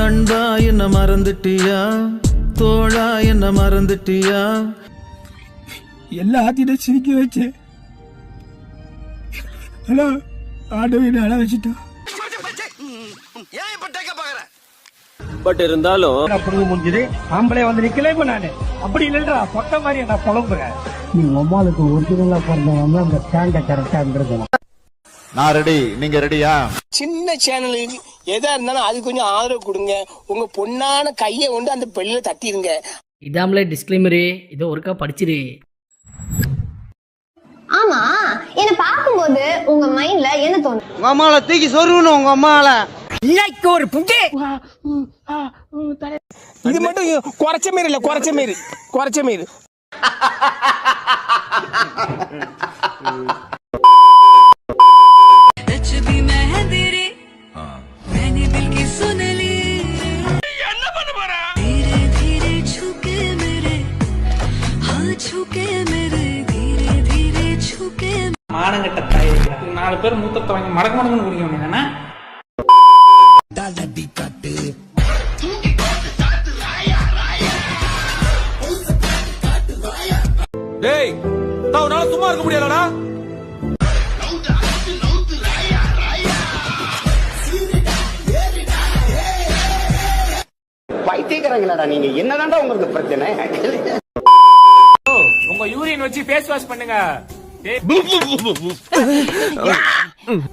நண்பா என்ன மறந்துட்டியா, தோழா என்ன மறந்துட்டியா? எல்லாத்தையும் சிரிக்க வச்சேன். ஹலோ ஆண்டவன் அழ வச்சுட்டா. பட் இருந்தாலும் புரிஞ்சு முடிஞ்சது. ஆம்பளை வந்து நிக்கல இப்ப நானு அப்படி இல்லைன்றா சொட்ட மாதிரி நான் புலம்புறேன். நீ உமாளுக்கு ஒரிஜினலா பிறந்தவங்க அந்த ஸ்டாண்ட கரெக்டா இருந்திருக்கணும். நான் ரெடி, நீங்க ரெடியா? சின்ன சேனலுக்கு எதா இருந்தாலும் அது கொஞ்சம் ஆதரவு கொடுங்க. உங்க பொண்ணான கையை கொண்டு அந்த பெல்ல தட்டிடுங்க. இதாமலே டிஸ்க்ளைமரு, இதோ ஒருக்கா படிச்சிரு. ஆமா, என்ன பாக்கும்போது உங்க மைண்ட்ல என்ன தோணும்? உங்க அம்மால தூக்கி சொருவணும். உங்க அம்மால இன்னைக்கு ஒரு புட்டி இது மட்டும் குறைச்ச மாரி இல்ல, குறைச்ச மாரி. மானங்கட்ட தாய் 4 பேர் மூத்தத்தை வாங்கி மடக்கு குடிக்க வேண்டியதானே? டேய் உன்னால சும்மா இருக்க முடியலடா. பைத்தியக்காரங்களாடா நீங்க. என்னதான்டா உங்களுக்கு பிரச்சனை? உங்க யூரின் வச்சு ஃபேஸ் வாஷ் பண்ணுங்க.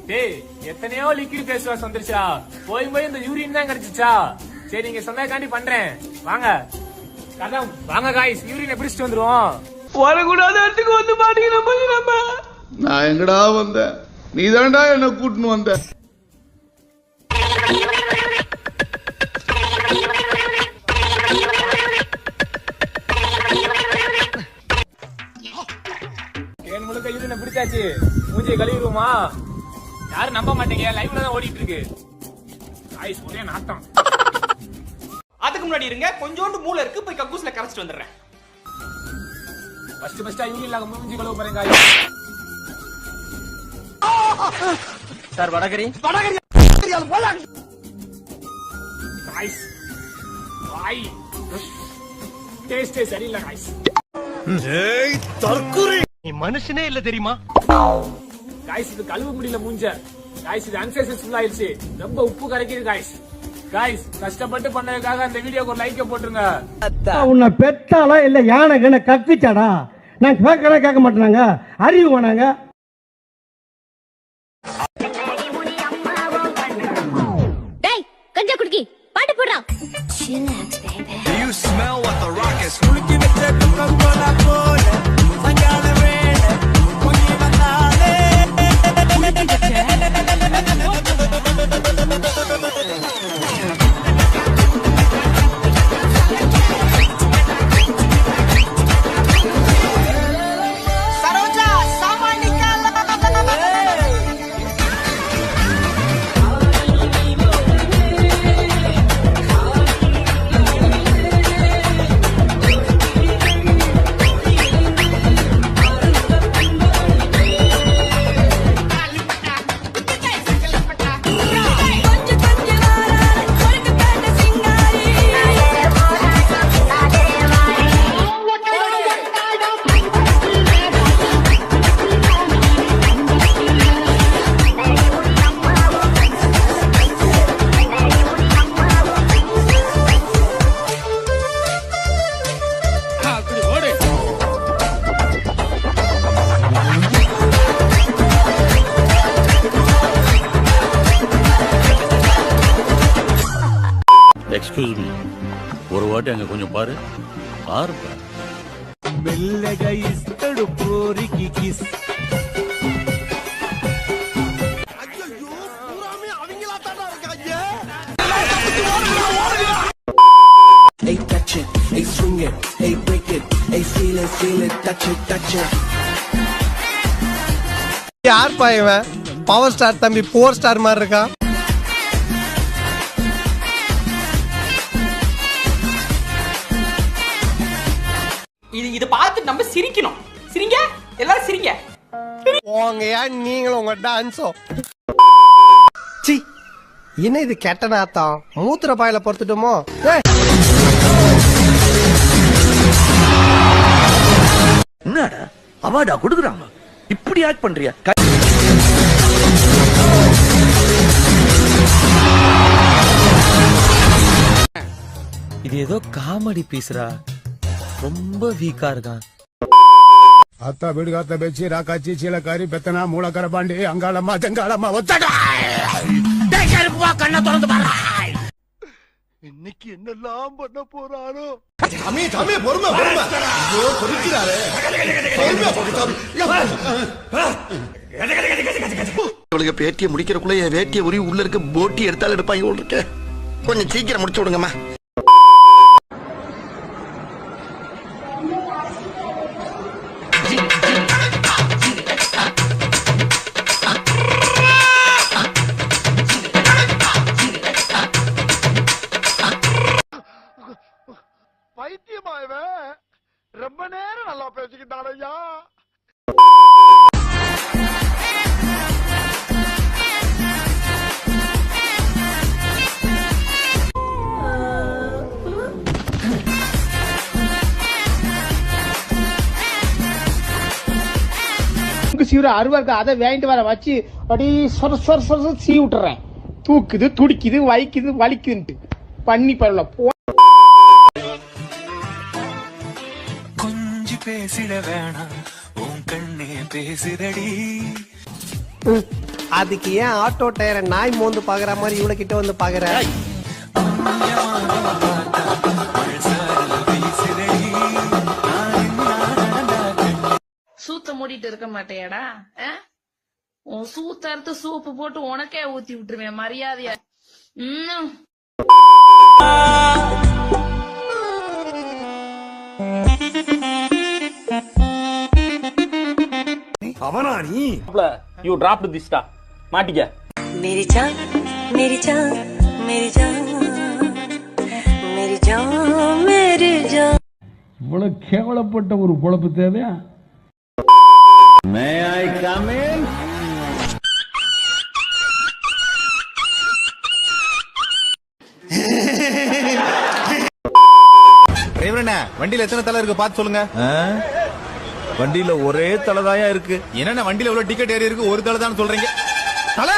டேய் எத்தனையோ லிக்விட் ஃபேஸ் வாஷ் வந்துருச்சா, போய் இந்த யூரின் தான் கிடைச்சிச்சா. சரி நீங்க சொன்னதுக்காண்டி பண்றேன், வாங்க வாங்க காய்ஸ், யூரின் பிடிச்சிட்டு வந்துருவோம். வரக்கூடாத இடத்துக்கு வந்து மாட்டீங்க. நான் எங்கடா வந்தேன், நீ தான்டா என்ன கூட்டின்னு வந்த. கேன் முழுக்க யூரின் பிடிச்சாச்சு, மூஞ்சியை கழுவிடுவோமா? யாரும் நம்ப மாட்டீங்க, லைவ்ல தான் ஓடிட்டு இருக்கு. காய்ஸ் ஒரே நாட்டம். அதுக்கு முன்னாடி இருங்க, கொஞ்சோண்டு மூளை இருக்கு, போய் கக்கூஸ்ல கரைச்சிட்டு வந்துடுறேன். ஃபர்ஸ்ட் யூரின்ல மூஞ்சி கழுவ போறேன் காய்ஸ். சார் வடகரி காய்ஸ் வாய் டேஸ்டே சரியில்லை காய்ஸ். ஏய் தற்குறி, நீ மனுஷனே இல்ல தெரியுமா? காய்ஸ் இது கழுவ முடியல மூஞ்ச. காய்ஸ் இது அன்சக்சஸ்ஃபுல் ஆயிடுச்சு, ரொம்ப உப்பு கரைக்குது காய்ஸ். காய்ஸ் கஷ்டப்பட்டு பண்ணதுக்காக அந்த வீடியோக்கு ஒரு லைக் போட்டுருங்க. உன்னை பெத்தாலா இல்ல யானை கண்ண கத்திச்சாடா? நான் கேட்க மாட்டேனாங்க, அறிவு வேணாங்க. டேய் கஞ்சா குடிக்கி பாட்டு போடுறா. Do you smell what the rock is? குளிக்கி வெச்ச Coca-Cola போல சங்கால வேளை பொங்கி வந்தாலே. சரோஜா சாமானிக்கா. எக்ஸ்கியூஸ் மீ, ஒரு வாட்டி அங்க கொஞ்சம் பாரு. మెల్లగా ఇస్తడు పోరికి kiss. Hey touch it, hey swing it, hey break it, hey feel it, touch it. யார் பாயவன்? பவர் ஸ்டார் தம்பி 4 ஸ்டார் மாதிரி இருக்கா. இது பார்த்து நம்ம சிரிக்கணும். சிரிங்க, எல்லாரும் சிரிங்க. போங்கயா நீங்களும் உங்க டான்ஸோ. என்ன இது கெட்ட நாத்தம்? மூத்திர பாயில பொறுத்துட்டோமோ? என்னடா அவார்டா கொடுக்குறாங்க, இப்படி ஆக்ட் பண்றியா? இது ஏதோ காமெடி பீஸ்ரா, ரொம்ப வீக்கா இருக்கான். அத்தா விடுகாத்த பேச்சு ராக்காச்சி சீலக்காரி பெத்தனா மூலக்கர பாண்டி அங்காளம்மா தெங்காளம்மா ஒத்தடா கண்ண திறந்து பாரு. இன்னைக்கு என்னெல்லாம் பண்ண போறாரோ? தம்பி தம்பி பொறுமை பொறுமை. ஐயோ பொறுக்கிறாரே. இவளுக்கு பேட்டியை முடிக்கிறக்குள்ள என் வேட்டியை உரி உள்ள இருக்க போட்டி எடுத்தாலும் எடுப்பாங்க போல இருக்கு. கொஞ்சம் சீக்கிரம் முடிச்சு விடுங்கம்மா. பைத்தியமாயவன் ரொம்ப நேரம் நல்லா பேசிக்கிட்டானையா. சீவிர அருவா இருக்கு, அதை வாங்கிட்டு வர வச்சு அப்படி சொர சொர சொர சீ விட்டுறேன். தூக்குது துடிக்குது வைக்குது வலிக்குதுன்ட்டு பண்ணி பரல போ. கொஞ்சி பேசிட வேணாம், உன் கண்ணே பேசுதடி. அதுக்கு ஏன் ஆட்டோ டயரை நாய் மோந்து பாக்குற மாதிரி இவ்வளவு கிட்ட வந்து பாக்குற? சூத்த மூடிட்டு இருக்க மாட்டேயாடா? உன் சூத்த அறுத்து சூப்பு போட்டு உனக்கே ஊத்தி விட்டுருவேன் மரியாதையா. அவனா நீ? யூ டிராப்ட் திஸ்டா, மாட்டிக்க. मेरी जान मेरी जान मेरी जान मेरी जान मेरी जान. இவ்வளவு கேவலப்பட்ட ஒரு பொழப்பு தேவையா? வண்டியில எத்தனை தலை இருக்கு பார்த்து சொல்லுங்க. வண்டியில ஒரே தலைதாயா இருக்கு. என்னென்ன வண்டியில எவ்வளவு டிக்கெட் ஏறி இருக்கு, ஒரு தலை தான் சொல்றீங்க. தலை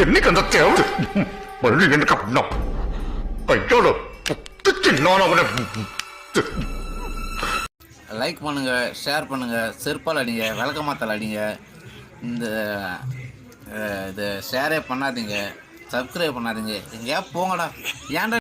என்னைக்கு அந்த தேவை மறுபடியும் எனக்கு அப்படின்னா கையோட லைக் பண்ணுங்க, ஷேர் பண்ணுங்க, செருப்பால் அடிங்க, விளக்கமாத்தால் அடிங்க. இந்த இது ஷேரே பண்ணாதீங்க, சப்ஸ்கிரைப் பண்ணாதீங்க. எங்கேயா போங்கடா, ஏன்டா